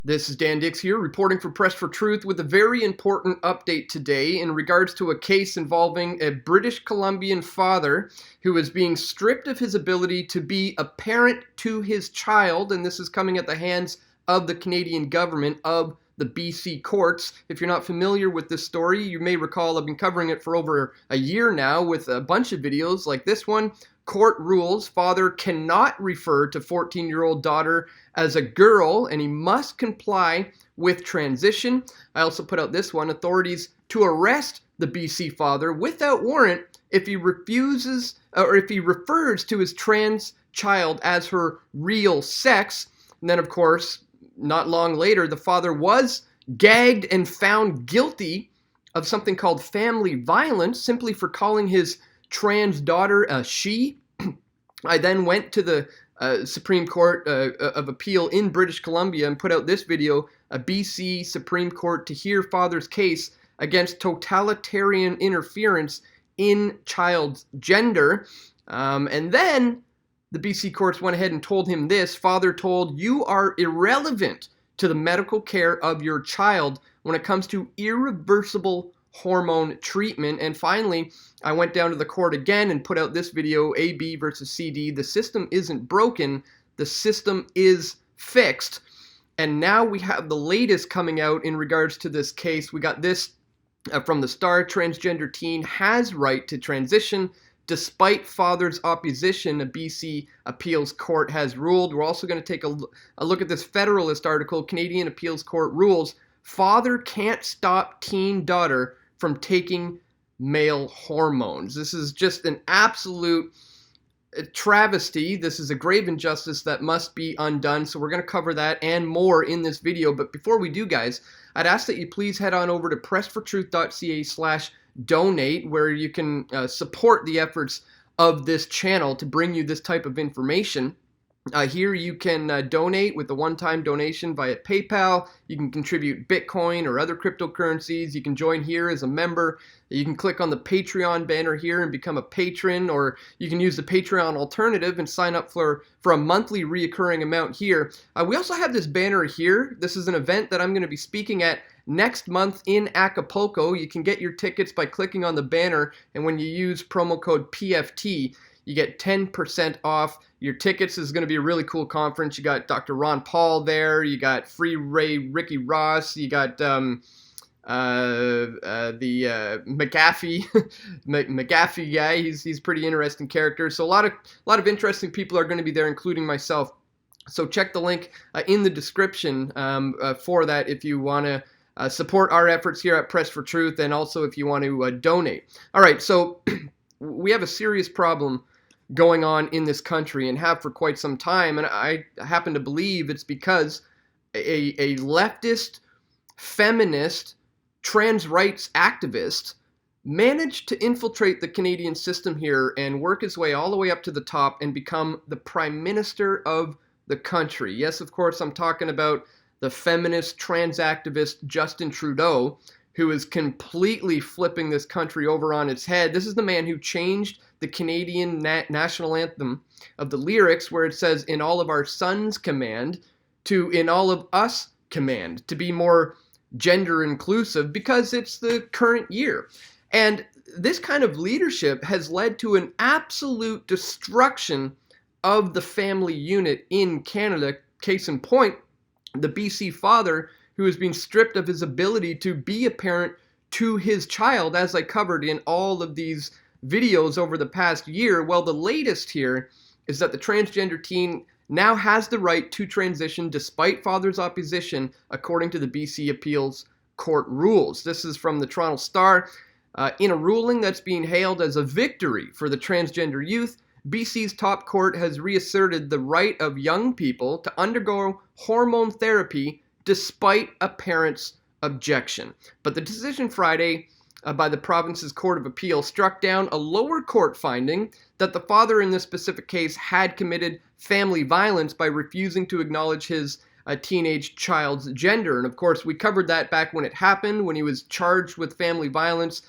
This is Dan Dix here, reporting for Press for Truth with a very important update today in regards to a case involving a British Columbian father who is being stripped of his ability to be a parent to his child, and this is coming at the hands of the Canadian government, of the BC courts. If you're not familiar with this story, you may recall I've been covering it for over a year now with a bunch of videos like this one. Court rules father cannot refer to 14-year-old daughter as a girl, and he must comply with transition. I also put out this one. Authorities to arrest the BC father without warrant if he refuses or if he refers to his trans child as her real sex. And then, of course, not long later, the father was gagged and found guilty of something called family violence simply for calling his trans daughter a she. I then went to the Supreme Court of Appeal in British Columbia and put out this video, a BC Supreme Court to hear father's case against totalitarian interference in child's gender. And then the BC courts went ahead and told him this. Father told, you are irrelevant to the medical care of your child when it comes to irreversible hormone treatment. And finally, I went down to the court again and put out this video, AB versus CD. The system isn't broken, the system is fixed. And now we have the latest coming out in regards to this case. We got this from the Star. Transgender teen has right to transition despite father's opposition, a BC appeals court has ruled. We're also going to take a look at this Federalist article, Canadian Appeals Court rules. Father can't stop teen daughter from taking male hormones. This is just an absolute travesty. This is a grave injustice that must be undone. So we're going to cover that and more in this video. But before we do, guys, I'd ask that you please head on over to pressfortruth.ca/donate, where you can support the efforts of this channel to bring you this type of information. Here you can donate with a one-time donation via PayPal. You can contribute Bitcoin or other cryptocurrencies. You can join here as a member. You can click on the Patreon banner here and become a patron, or you can use the Patreon alternative and sign up for a monthly reoccurring amount here. We also have this banner here. This is an event that I'm going to be speaking at next month in Acapulco. You can get your tickets by clicking on the banner, and when you use promo code PFT, you get 10% off your tickets. This is going to be a really cool conference. You got Dr. Ron Paul there. You got Free Ray Ricky Ross. You got the McAfee guy. He's pretty interesting character. So a lot of interesting people are going to be there, including myself. So check the link in the description for that if you want to support our efforts here at Press for Truth, and also if you want to donate. All right, so we have a serious problem going on in this country and have for quite some time, and I happen to believe it's because a leftist, feminist, trans rights activist managed to infiltrate the Canadian system here and work his way all the way up to the top and become the Prime Minister of the country. Yes, of course, I'm talking about the feminist, trans activist Justin Trudeau, who is completely flipping this country over on its head. This is the man who changed the Canadian national anthem of the lyrics, where it says, in all of our sons command, to in all of us command, to be more gender inclusive, because it's the current year. And this kind of leadership has led to an absolute destruction of the family unit in Canada. Case in point, the BC father who has been stripped of his ability to be a parent to his child, as I covered in all of these videos over the past year. Well, the latest here is that the transgender teen now has the right to transition despite father's opposition, according to the BC Appeals Court rules. This is from the Toronto Star. In a ruling that's being hailed as a victory for the transgender youth, BC's top court has reasserted the right of young people to undergo hormone therapy despite a parent's objection. But the decision Friday by the province's Court of Appeal struck down a lower court finding that the father in this specific case had committed family violence by refusing to acknowledge his teenage child's gender. And of course, we covered that back when it happened, when he was charged with family violence.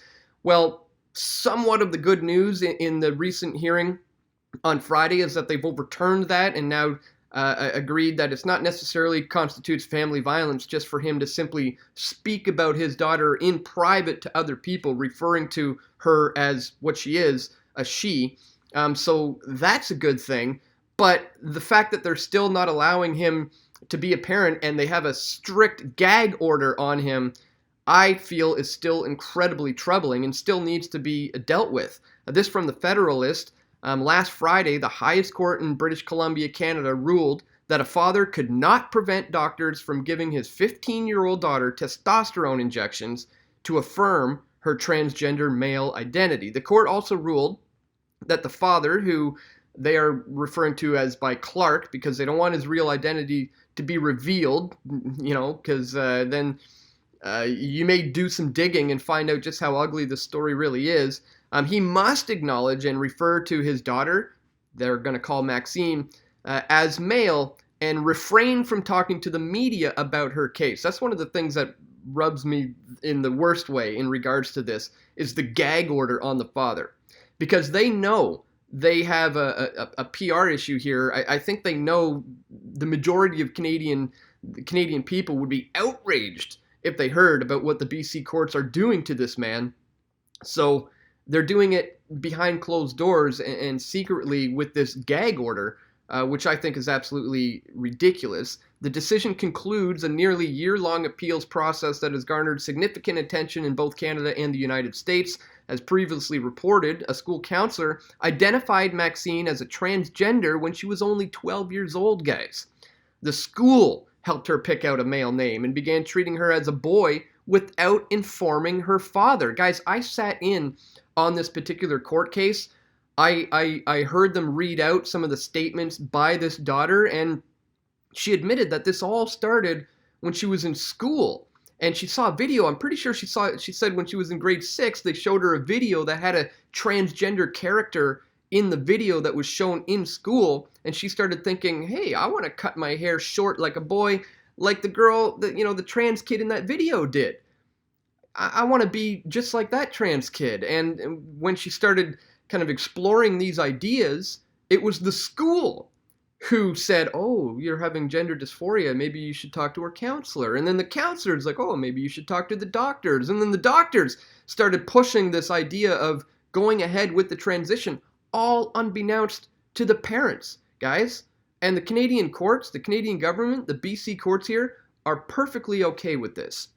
Well, somewhat of the good news in the recent hearing on Friday is that they've overturned that, and now agreed that it's not necessarily constitutes family violence just for him to simply speak about his daughter in private to other people, referring to her as what she is, a she. So that's a good thing. But the fact that they're still not allowing him to be a parent and they have a strict gag order on him, I feel is still incredibly troubling and still needs to be dealt with. This from the Federalist. Last Friday, the highest court in British Columbia, Canada, ruled that a father could not prevent doctors from giving his 15-year-old daughter testosterone injections to affirm her transgender male identity. The court also ruled that the father, who they are referring to as by Clark because they don't want his real identity to be revealed, because then you may do some digging and find out just how ugly the story really is. He must acknowledge and refer to his daughter, they're going to call Maxine, as male, and refrain from talking to the media about her case. That's one of the things that rubs me in the worst way in regards to this, is the gag order on the father. Because they know they have a PR issue here. I think they know the majority of Canadian people would be outraged if they heard about what the BC courts are doing to this man. So they're doing it behind closed doors and secretly with this gag order, which I think is absolutely ridiculous. The decision concludes a nearly year-long appeals process that has garnered significant attention in both Canada and the United States. As previously reported, a school counselor identified Maxine as a transgender when she was only 12 years old, guys. The school helped her pick out a male name and began treating her as a boy without informing her father. Guys, I sat in on this particular court case. I heard them read out some of the statements by this daughter, and she admitted that this all started when she was in school. And she saw a video, I'm pretty sure she said when she was in grade 6, they showed her a video that had a transgender character in the video that was shown in school, and she started thinking, hey, I want to cut my hair short like a boy, like the girl, the trans kid in that video did. I want to be just like that trans kid. And when she started kind of exploring these ideas, it was the school who said, oh, you're having gender dysphoria, maybe you should talk to her counselor. And then the counselor's like, oh, maybe you should talk to the doctors. And then the doctors started pushing this idea of going ahead with the transition, all unbeknownst to the parents, guys. And the Canadian courts, the Canadian government, the BC courts here are perfectly okay with this.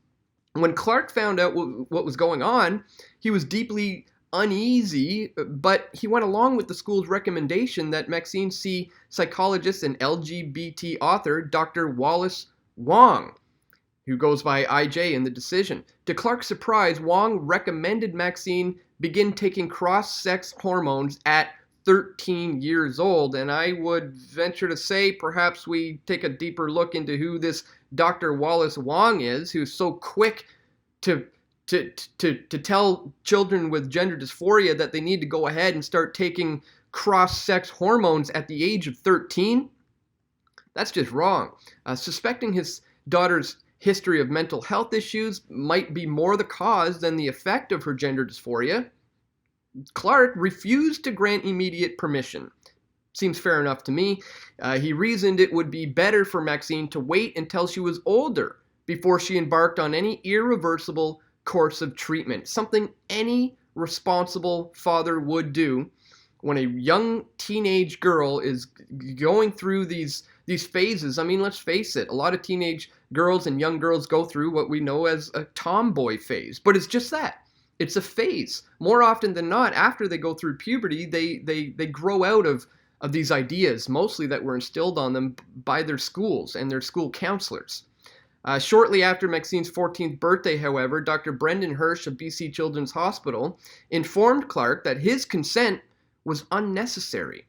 When Clark found out what was going on, he was deeply uneasy, but he went along with the school's recommendation that Maxine see psychologist and LGBT author Dr. Wallace Wong, who goes by IJ in the decision. To Clark's surprise, Wong recommended Maxine begin taking cross-sex hormones at 13 years old, and I would venture to say perhaps we take a deeper look into who this Dr. Wallace Wong is, who's so quick to tell children with gender dysphoria that they need to go ahead and start taking cross-sex hormones at the age of 13. That's just wrong. Suspecting his daughter's history of mental health issues might be more the cause than the effect of her gender dysphoria. Clark refused to grant immediate permission. Seems fair enough to me. He reasoned it would be better for Maxine to wait until she was older before she embarked on any irreversible course of treatment, something any responsible father would do when a young teenage girl is going through these phases. I mean, let's face it, a lot of teenage girls and young girls go through what we know as a tomboy phase, but it's just that. It's a phase. More often than not, after they go through puberty, they grow out of these ideas, mostly that were instilled on them by their schools and their school counselors. Shortly after Maxine's 14th birthday, however, Dr. Brendan Hirsch of BC Children's Hospital informed Clark that his consent was unnecessary.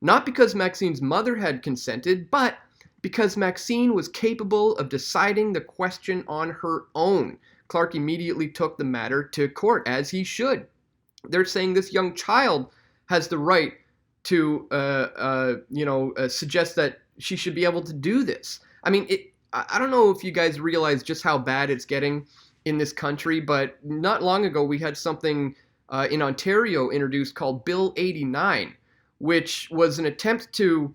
Not because Maxine's mother had consented, but because Maxine was capable of deciding the question on her own. Clark immediately took the matter to court, as he should. They're saying this young child has the right to, suggest that she should be able to do this. I mean, I don't know if you guys realize just how bad it's getting in this country, but not long ago we had something in Ontario introduced called Bill 89, which was an attempt to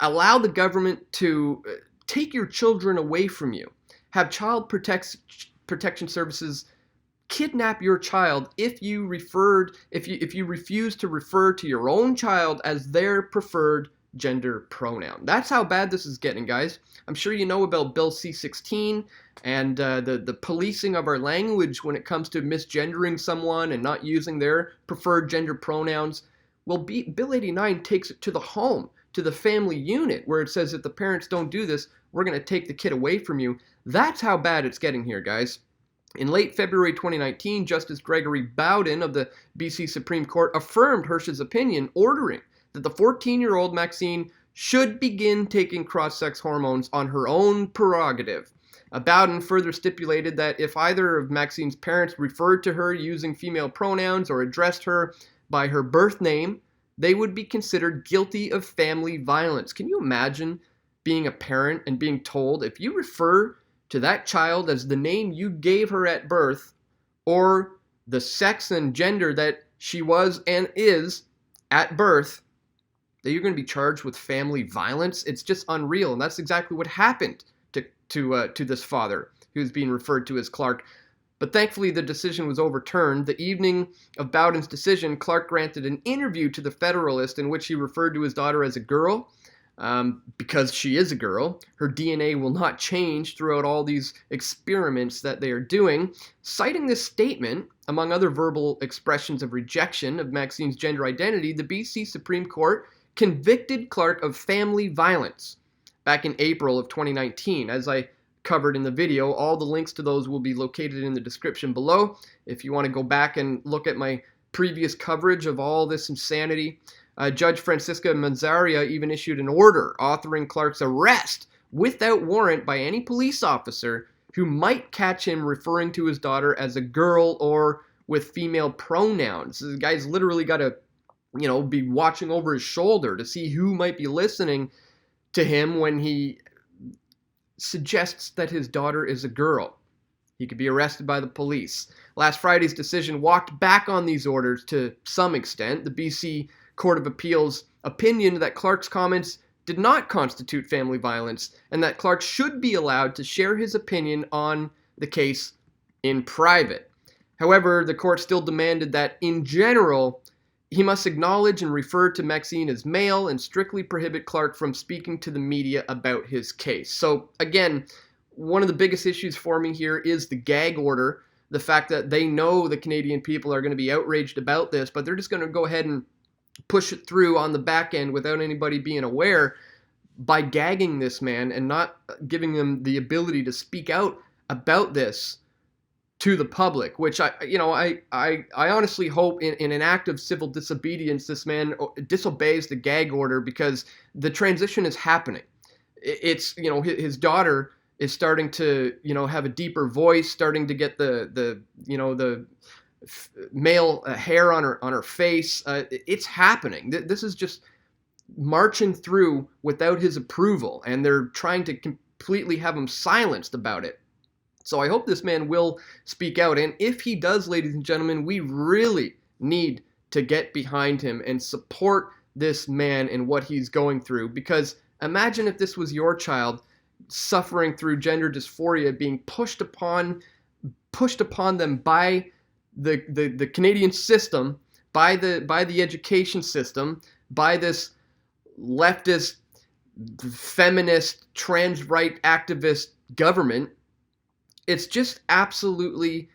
allow the government to take your children away from you, have protection services kidnap your child if you refuse to refer to your own child as their preferred gender pronoun. That's how bad this is getting, guys. I'm sure you know about Bill C-16 and the policing of our language when it comes to misgendering someone and not using their preferred gender pronouns. Well, Bill 89 takes it to the home, to the family unit, where it says if the parents don't do this, we're going to take the kid away from you. That's how bad it's getting here, guys. In late February 2019, Justice Gregory Bowden of the BC Supreme Court affirmed Hirsch's opinion, ordering that the 14-year-old Maxine should begin taking cross-sex hormones on her own prerogative. Bowden further stipulated that if either of Maxine's parents referred to her using female pronouns or addressed her by her birth name, they would be considered guilty of family violence. Can you imagine being a parent and being told if you refer to that child as the name you gave her at birth, or the sex and gender that she was and is at birth, that you're going to be charged with family violence? It's just unreal, and that's exactly what happened to this father who's being referred to as Clark. But thankfully, the decision was overturned. The evening of Bowden's decision, Clark granted an interview to the Federalist in which he referred to his daughter as a girl. Because she is a girl, her DNA will not change throughout all these experiments that they are doing. Citing this statement, among other verbal expressions of rejection of Maxine's gender identity, the BC Supreme Court convicted Clark of family violence back in April of 2019. As I covered in the video, all the links to those will be located in the description below if you want to go back and look at my previous coverage of all this insanity. Judge Francisca Manzaria even issued an order authoring Clark's arrest without warrant by any police officer who might catch him referring to his daughter as a girl or with female pronouns. The guy's literally got to, be watching over his shoulder to see who might be listening to him when he suggests that his daughter is a girl. He could be arrested by the police. Last Friday's decision walked back on these orders to some extent. The BC Court of Appeals opinion that Clark's comments did not constitute family violence and that Clark should be allowed to share his opinion on the case in private. However, the court still demanded that, in general, he must acknowledge and refer to Maxine as male and strictly prohibit Clark from speaking to the media about his case. So, again, one of the biggest issues for me here is the gag order, the fact that they know the Canadian people are going to be outraged about this, but they're just going to go ahead and push it through on the back end without anybody being aware by gagging this man and not giving them the ability to speak out about this to the public, which I honestly hope in an act of civil disobedience this man disobeys the gag order, because the transition is happening. It's his daughter is starting to have a deeper voice, starting to get the male hair on her face. It's happening. This is just marching through without his approval, and they're trying to completely have him silenced about it. So I hope this man will speak out, and if he does, ladies and gentlemen, we really need to get behind him and support this man and what he's going through, because imagine if this was your child suffering through gender dysphoria, being pushed upon them by the Canadian system, by the education system, by this leftist, feminist, trans right activist government. It's just absolutely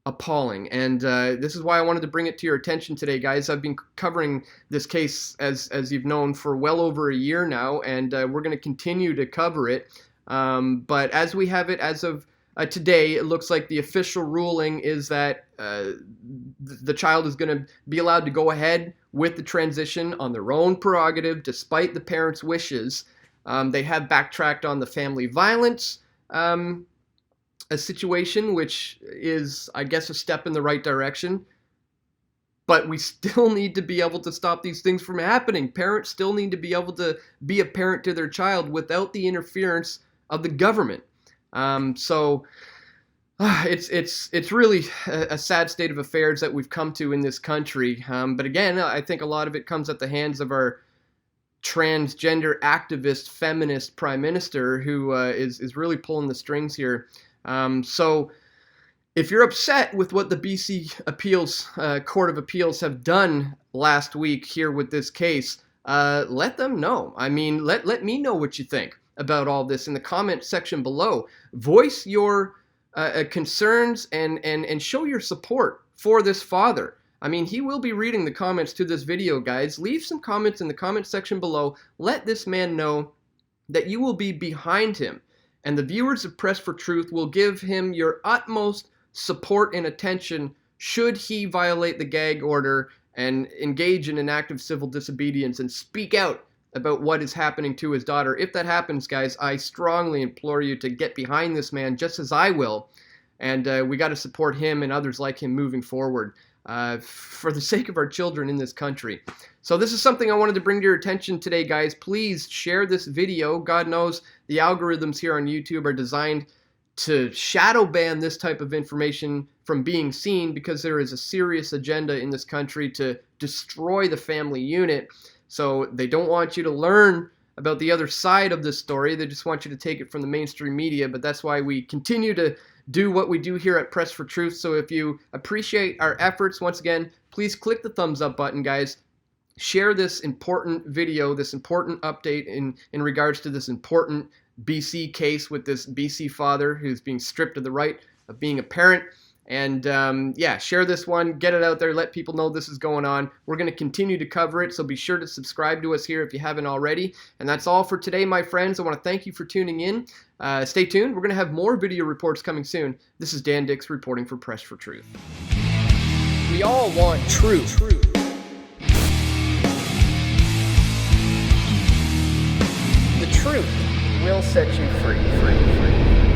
appalling, and this is why I wanted to bring it to your attention today, guys. I've been covering this case, as you've known, for well over a year now, and we're going to continue to cover it. But as we have it as of today, it looks like the official ruling is that the child is going to be allowed to go ahead with the transition on their own prerogative, despite the parents' wishes. They have backtracked on the family violence a situation, which is, I guess, a step in the right direction. But we still need to be able to stop these things from happening. Parents still need to be able to be a parent to their child without the interference of the government. It's really a sad state of affairs that we've come to in this country. But again, I think a lot of it comes at the hands of our transgender activist feminist prime minister who is really pulling the strings here. So if you're upset with what the BC Appeals Court of Appeals have done last week here with this case, let them know. I mean, let me know what you think about all this in the comment section below. Voice your concerns and show your support for this father. I mean, he will be reading the comments to this video, guys. Leave some comments in the comment section below. Let this man know that you will be behind him, and the viewers of Press for Truth will give him your utmost support and attention should he violate the gag order and engage in an act of civil disobedience and speak out about what is happening to his daughter. If that happens, guys, I strongly implore you to get behind this man, just as I will, and we got to support him and others like him moving forward for the sake of our children in this country. So this is something I wanted to bring to your attention today, guys. Please share this video. God knows the algorithms here on YouTube are designed to shadow ban this type of information from being seen because there is a serious agenda in this country to destroy the family unit. So they don't want you to learn about the other side of this story. They just want you to take it from the mainstream media, but that's why we continue to do what we do here at Press for Truth. So if you appreciate our efforts, once again, please click the thumbs up button, guys. Share this important video, this important update in regards to this important BC case with this BC father who's being stripped of the right of being a parent. And yeah, share this one, get it out there, let people know this is going on. We're going to continue to cover it, so be sure to subscribe to us here if you haven't already. And that's all for today, my friends. I want to thank you for tuning in. Stay tuned. We're going to have more video reports coming soon. This is Dan Dix reporting for Press for Truth. We all want truth. The truth will set you free.